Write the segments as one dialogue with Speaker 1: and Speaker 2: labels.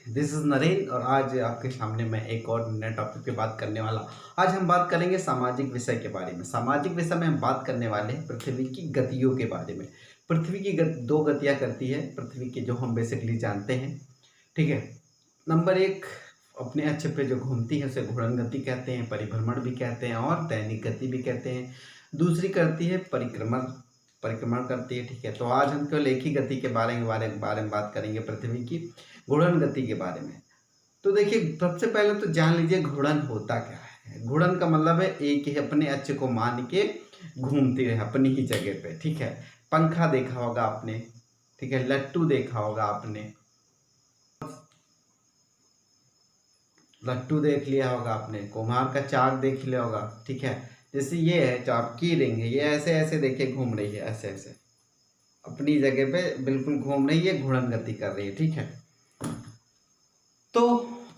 Speaker 1: This is Naren और आज आपके सामने मैं एक और नए टॉपिक पे बात करने वाला। आज हम बात करेंगे सामाजिक विषय के बारे में। सामाजिक विषय में हम बात करने वाले हैं पृथ्वी की गतियों के बारे में। पृथ्वी की दो गतियाँ करती है पृथ्वी की, जो हम बेसिकली जानते हैं। ठीक है। नंबर एक, अपने अक्ष पे जो घूमती है उसे घूर्णन गति कहते हैं, परिभ्रमण भी कहते हैं और दैनिक गति भी कहते हैं। दूसरी करती है परिक्रमण परिक्रमण करती है। ठीक है, तो आज हम केवल एक ही गति के बारे में बात करेंगे, पृथ्वी की घूर्णन गति के बारे में। तो देखिए, सबसे पहले तो जान लीजिए घूर्णन होता क्या है। घूर्णन का मतलब है एक ही अपने अक्ष को मान के घूमती रहे अपनी ही जगह पे। ठीक है, पंखा देखा होगा आपने, ठीक है, लट्टू देखा होगा आपने, लट्टू देख लिया होगा आपने, कुम्हार का चाक देख लिया होगा। ठीक है, जैसे ये है जो आपकी रिंग है, ये ऐसे ऐसे देखिए घूम रही है, ऐसे ऐसे अपनी जगह पे बिल्कुल घूम रही है, घूर्णन गति कर रही है। ठीक है, तो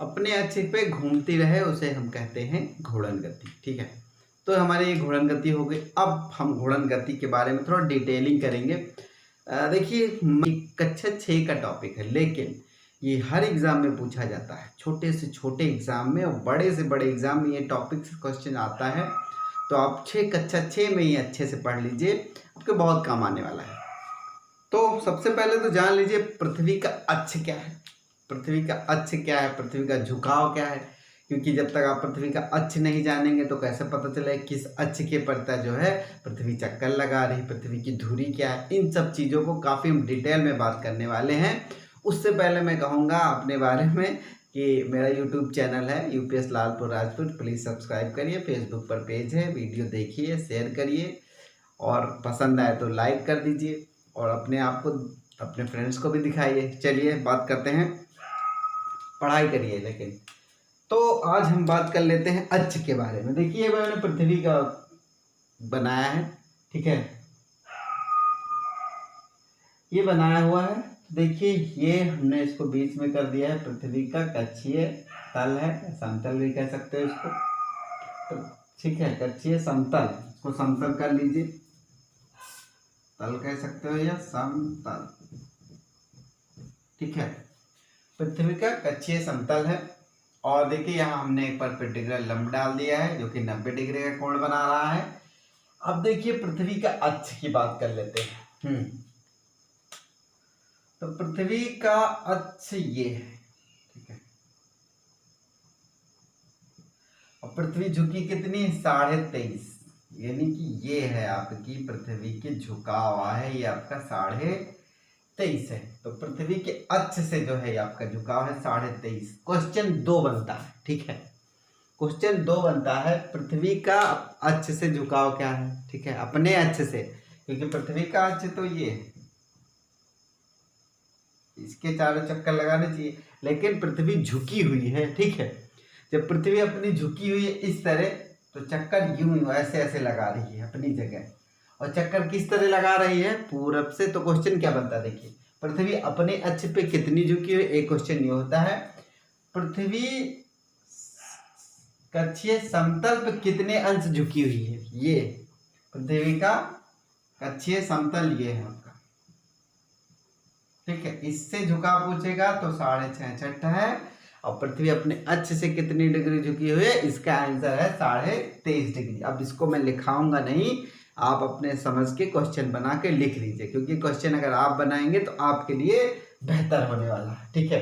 Speaker 1: अपने अक्ष पे घूमती रहे उसे हम कहते हैं घूर्णन गति। ठीक है, तो हमारी ये घूर्णन गति हो गई। अब हम घूर्णन गति के बारे में थोड़ा डिटेलिंग करेंगे। देखिए, कक्षा 6 का टॉपिक है, लेकिन ये हर एग्जाम में पूछा जाता है, छोटे से छोटे एग्जाम में और बड़े से बड़े एग्जाम में ये टॉपिक से क्वेश्चन आता है। तो आप कक्षा 6 में ही अच्छे से पढ़ लीजिए, आपके बहुत काम आने वाला है। तो सबसे पहले तो जान लीजिए पृथ्वी का अक्ष क्या है। पृथ्वी का अक्ष क्या है, पृथ्वी का झुकाव क्या है, क्योंकि जब तक आप पृथ्वी का अक्ष नहीं जानेंगे तो कैसे पता चले किस अक्ष के प्रति जो है पृथ्वी चक्कर लगा रही, पृथ्वी की धुरी क्या है। इन सब चीज़ों को काफ़ी हम डिटेल में बात करने वाले हैं। उससे पहले मैं कहूँगा अपने बारे में कि मेरा यूट्यूब चैनल है UPS Lalpur Rajput, please subscribe करिए। फेसबुक पर पेज है, वीडियो देखिए, शेयर करिए और पसंद आए तो लाइक कर दीजिए और अपने आप को अपने फ्रेंड्स को भी दिखाइए। चलिए बात करते हैं, पढ़ाई करिए। लेकिन तो आज हम बात कर लेते हैं अक्ष के बारे में। देखिए, मैंने पृथ्वी का बनाया है, ठीक है, ये बनाया हुआ है। देखिए, ये हमने इसको बीच में कर दिया है, पृथ्वी का कक्षीय तल है, समतल भी कह सकते हो इसको। तो ठीक है, कक्षीय समतल, इसको समतल कर लीजिए, तल कह सकते हो या समतल। ठीक है, पृथ्वी का कक्षीय समतल है। और देखिए, यहाँ हमने एक परपेंडिकुलर लंब डाल दिया है जो कि 90 डिग्री का कोण बना रहा है। अब देखिए, पृथ्वी का अक्ष की बात कर लेते हैं। तो पृथ्वी का अक्ष ये है, ठीक है, और पृथ्वी झुकी कितनी, 23.5, यानी कि ये है आपकी पृथ्वी के झुकाव है, ये आपका 23.5 है। तो पृथ्वी के अक्ष से जो है आपका झुकाव है 23.5। क्वेश्चन 2 बनता है, ठीक है, क्वेश्चन 2 बनता है, पृथ्वी का अक्ष से झुकाव क्या है। ठीक है, अपने अक्ष से, क्योंकि पृथ्वी का अक्ष तो ये है, इसके चारों चक्कर लगाने चाहिए, लेकिन पृथ्वी झुकी हुई है। ठीक है, जब पृथ्वी अपनी झुकी हुई है इस तरह, तो चक्कर यूं ऐसे ऐसे लगा रही है अपनी जगह। और चक्कर किस तरह लगा रही है, पूरब से। तो क्वेश्चन क्या बनता है, देखिए, पृथ्वी अपने अक्ष पे कितनी झुकी हुई। एक क्वेश्चन ये होता है, पृथ्वी कक्षीय समतल पे कितने अंश झुकी हुई है। ये पृथ्वी का कक्षीय समतल ये है आपका, ठीक है, इससे झुका पूछेगा तो 6.66 है। और पृथ्वी अपने अक्ष से कितनी डिग्री झुकी हुई है, इसका आंसर है 23.5 डिग्री। अब इसको मैं लिखाऊंगा नहीं, आप अपने समझ के क्वेश्चन बना के लिख लीजिए, क्योंकि क्वेश्चन अगर आप बनाएंगे तो आपके लिए बेहतर होने वाला है। ठीक है,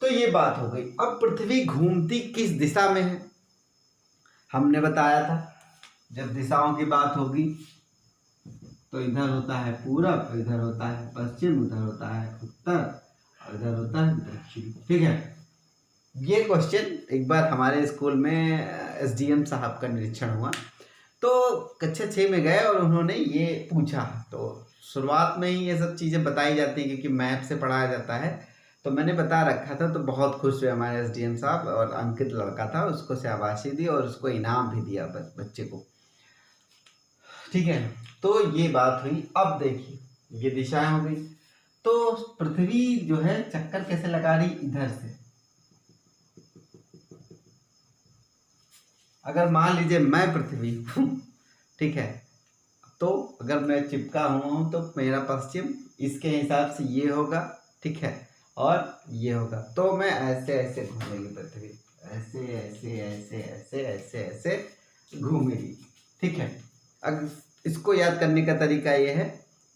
Speaker 1: तो ये बात हो गई। अब पृथ्वी घूमती किस दिशा में है, हमने बताया था, जब दिशाओं की बात होगी तो इधर होता है पूरब, इधर होता है पश्चिम, उधर होता है उत्तर और इधर होता है दक्षिण। ठीक है, ये क्वेश्चन एक बार हमारे स्कूल में एसडीएम साहब का निरीक्षण हुआ, तो कक्षा 6 में गए और उन्होंने ये पूछा। तो शुरुआत में ही ये सब चीज़ें बताई जाती हैं, क्योंकि मैप से पढ़ाया जाता है, तो मैंने बता रखा था। तो बहुत खुश हुए हमारे एसडीएम साहब, और अंकित लड़का था, उसको शाबाशी दी और उसको इनाम भी दिया बच्चे को। ठीक है, तो ये बात हुई। अब देखिए, ये दिशाएं हो गई, तो पृथ्वी जो है चक्कर कैसे लगा रही, इधर से। अगर मान लीजिए मैं पृथ्वी हूँ, ठीक है, तो अगर मैं चिपका हुआ हूँ तो मेरा पश्चिम इसके हिसाब से ये होगा। ठीक है, और ये होगा। तो मैं ऐसे ऐसे घूमेगी पृथ्वी, ऐसे ऐसे ऐसे ऐसे ऐसे ऐसे घूमेगी, ठीक है। अब इसको याद करने का तरीका ये है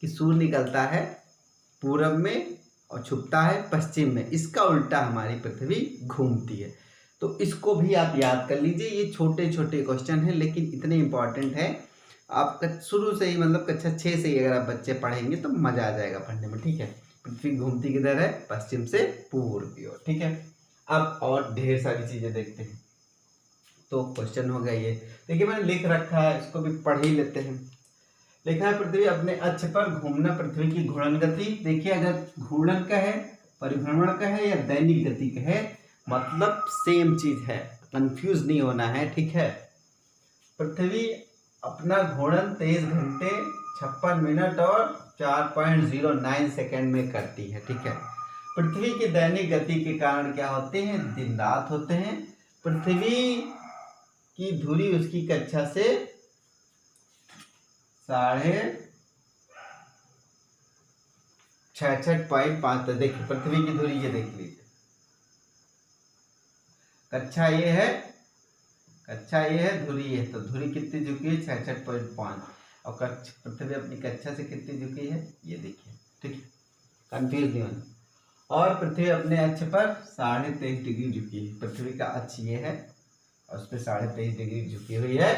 Speaker 1: कि सूर्य निकलता है पूरब में और छुपता है पश्चिम में, इसका उल्टा हमारी पृथ्वी घूमती है। तो इसको भी आप याद कर लीजिए। ये छोटे छोटे क्वेश्चन हैं लेकिन इतने इंपॉर्टेंट है। आप शुरू से ही मतलब कक्षा 6 से ही अगर आप बच्चे पढ़ेंगे तो मजा आ जाएगा पढ़ने में, ठीक है। पृथ्वी घूमती किधर है? पश्चिम से पूर्व की ओर, ठीक है। अब और ढेर सारी चीजें देखते हैं। तो क्वेश्चन हो गया ये, देखिए मैंने लिख रखा है, इसको भी पढ़ ही लेते हैं। लिखा है पृथ्वी अपने अक्ष पर घूमना पृथ्वी की घूर्णन गति। देखिए अगर घूर्णन का है, परिभ्रमण का है या दैनिक गति का है, मतलब सेम चीज है, कंफ्यूज नहीं होना है, ठीक है। पृथ्वी अपना घूर्णन 23 घंटे 56 मिनट और 4.09 सेकेंड में करती है, ठीक है। पृथ्वी की दैनिक गति के कारण क्या होते हैं? दिन रात होते हैं। पृथ्वी की धुरी उसकी कक्षा से 66.5। देखिए पृथ्वी की धुरी ये देख लीजिए, कक्षा ये है, कक्षा ये है, धुरी ये है। तो धुरी कितनी झुकी है? 66.5। और पृथ्वी अपनी कक्षा से कितनी झुकी है? ये देखिए, ठीक है, कंफ्यूज नहीं होना। और पृथ्वी अपने अक्ष पर 23.5 डिग्री झुकी है। पृथ्वी का अक्ष ये है और उस पर 23.5 डिग्री झुकी हुई है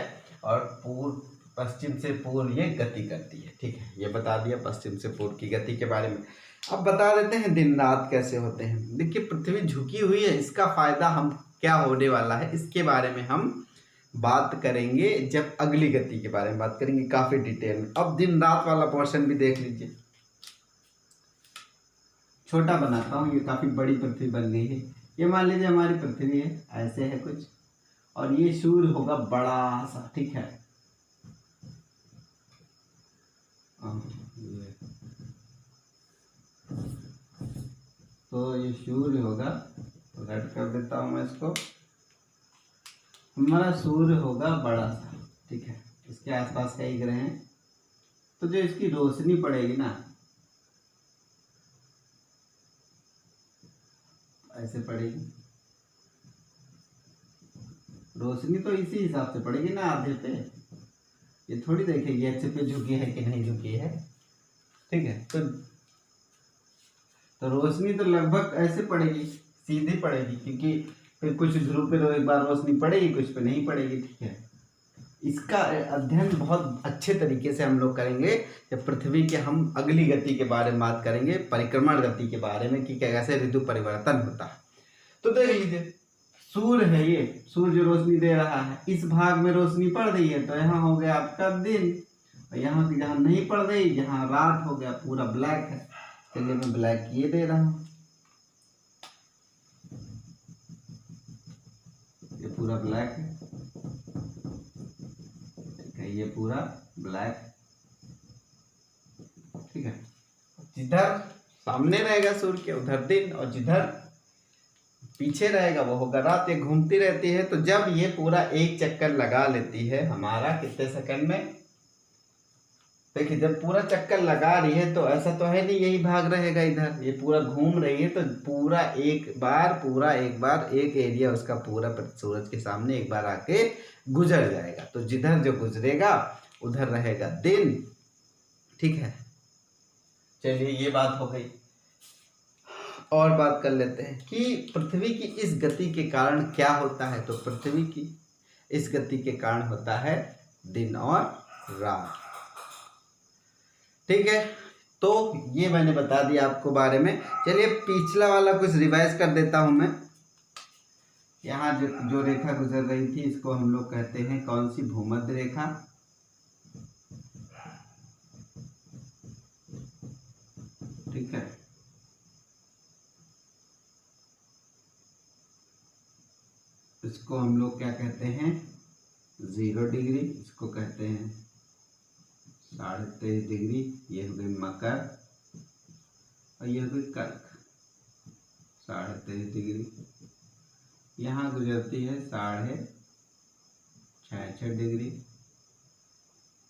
Speaker 1: और पूर्व पश्चिम से पूर्व ये गति करती है, ठीक है। ये बता दिया पश्चिम से पूर्व की गति के बारे में। अब बता देते हैं दिन रात कैसे होते हैं। देखिए पृथ्वी झुकी हुई है, इसका फायदा हम क्या होने वाला है इसके बारे में हम बात करेंगे जब अगली गति के बारे में बात करेंगे काफी डिटेल में। अब दिन रात वाला पोर्शन भी देख लीजिए, छोटा बनाता हूँ, ये काफी बड़ी पृथ्वी बन गई है। ये मान लीजिए हमारी पृथ्वी है, ऐसे है कुछ, और ये सूर्य होगा बड़ा सा, ठीक है। तो ये सूर्य होगा, रेड कर देता हूँ मैं इसको। हमारा सूर्य होगा बड़ा सा, ठीक है। इसके आसपास कई ग्रह हैं, तो जो इसकी रोशनी पड़ेगी ना, ऐसे पड़ेगी रोशनी, तो इसी हिसाब से पड़ेगी ना, आधे पे। ये थोड़ी देखेगी अच्छे पे झुकी है कि नहीं झुकी है, ठीक है। तो रोशनी तो लगभग ऐसे पड़ेगी, सीधी पड़ेगी, क्योंकि फिर कुछ ध्रुव पे तो एक बार रोशनी पड़ेगी, कुछ पे नहीं पड़ेगी, ठीक है। इसका अध्ययन बहुत अच्छे तरीके से हम लोग करेंगे जब पृथ्वी के हम अगली गति के बारे में बात करेंगे, परिक्रमण गति के बारे में कि कैसे ऋतु परिवर्तन होता है। तो देख लीजिए सूर्य है, ये सूर्य जो रोशनी दे रहा है, इस भाग में रोशनी पड़ रही है तो यहाँ हो गया आपका दिन, और यहाँ की जहाँ नहीं पड़ रही, यहाँ रात हो गया, पूरा ब्लैक है। चलिए मैं ब्लैक ये दे रहा हूँ, ये पूरा ब्लैक है, ठीक है, ये पूरा ब्लैक, ठीक है। जिधर सामने रहेगा सूर्य के उधर दिन, और जिधर पीछे रहेगा वो होगा रात। ये घूमती रहती है, तो जब ये पूरा एक चक्कर लगा लेती है हमारा कितने सेकंड में, देखिए जब पूरा चक्कर लगा रही है तो ऐसा तो है नहीं यही भाग रहेगा इधर, ये पूरा घूम रही है, तो पूरा एक बार एक एरिया उसका पूरा सूरज के सामने एक बार आके गुजर जाएगा। तो जिधर जो गुजरेगा उधर रहेगा दिन, ठीक है। चलिए ये बात हो गई। और बात कर लेते हैं कि पृथ्वी की इस गति के कारण क्या होता है। तो पृथ्वी की इस गति के कारण होता है दिन और रात, ठीक है। तो ये मैंने बता दिया आपको बारे में। चलिए पिछला वाला कुछ रिवाइज कर देता हूं मैं। यहाँ जो रेखा गुजर रही थी इसको हम लोग कहते हैं कौन सी? भूमध्य रेखा, ठीक है। इसको हम लोग क्या कहते हैं? 0 डिग्री। इसको कहते हैं 23.5 डिग्री। ये हो गई मकर और ये हो गई कर्क, 23.5 डिग्री। यहाँ गुजरती है 66.5 डिग्री,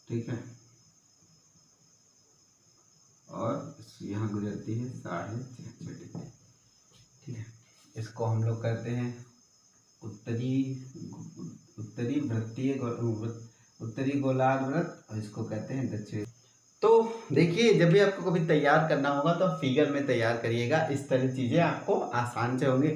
Speaker 1: ठीक है। और यहाँ गुजरती है 66.5 डिग्री। ठीक है। इसको हम लोग करते हैं उत्तरी उत्तरी वृत्तीय उत्तरी गोलार्ध वृत्त, और इसको कहते हैं दक्षिण। तो देखिए, जब भी आपको कभी तैयार करना होगा तो आप फिगर में तैयार करिएगा, इस तरह चीज़ें आपको आसान से होंगी।